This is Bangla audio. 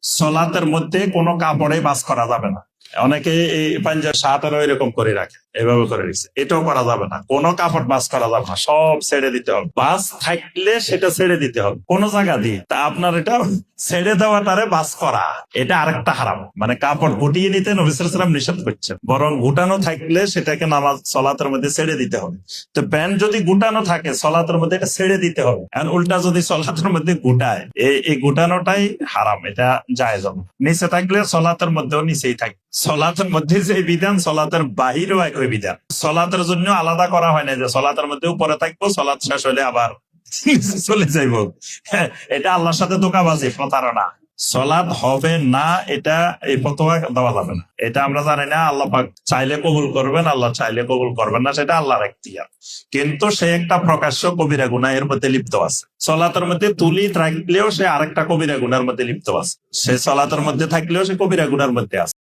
সলাতের মধ্যে কোনো কাপড়ে বাস করা যাবে না। অনেকে এই পাঞ্জাব শার্টের এরকম করে রাখে, এভাবে করে রেখেছে, এটাও করা যাবে না। কোনো কাপড় বাস করা যাবে না, সব ছেড়ে দিতে হবে। বাস থাকলে সেটা ছেড়ে দিতে হবে কোন জায়গা দিয়ে। তা আপনার এটা ছেড়ে দেওয়াটারে বাস করা, এটা আরেকটা হারাম। মানে কাপড় গুটিয়ে নিতে নবী সাল্লাল্লাহু আলাইহি ওয়াসাল্লাম নিষেধ করছেন, বরং গুটানো থাকলে সেটাকে নামাজ সলাতের মধ্যে ছেড়ে দিতে হবে। তো প্যান্ট যদি গুটানো থাকে সলাতের মধ্যে এটা ছেড়ে দিতে হবে। আর উল্টা যদি সলাতের মধ্যে গুটায়, এই গুটানোটাই হারাম, এটা জায়েজ হবে। নিচে থাকলে সলাতের মধ্যেও নিচেই থাকে। সলাতের মধ্যে যে বিধান সলাতের বাহিরেও একই বিধান। সলাতের জন্য আলাদা করা হয় না যে সলাতের মধ্যে উপরে থাকবো, সলাত শেষ হলে আবার চলে যাইব। এটা আল্লাহর সাথে ধোঁকাবাজি, প্রতারণা। সলাৎ হবে না, এটা এই ফতোয়া দেওয়া যাবে না। এটা আমরা জানি না, আল্লাহ পাক চাইলে কবুল করবেন, আল্লাহ চাইলে কবুল করবেন না, সেটা আল্লাহর এখতিয়ার। কিন্তু সে একটা প্রকাশ্য কবিরা গুনাহ এর মধ্যে লিপ্ত আছে। সলাতের মধ্যে তুলি থাকলেও সে আরেকটা কবিরা গুনার মধ্যে লিপ্ত আছে। সে সলাতের মধ্যে থাকলেও সে কবিরা গুনার মধ্যে আছে।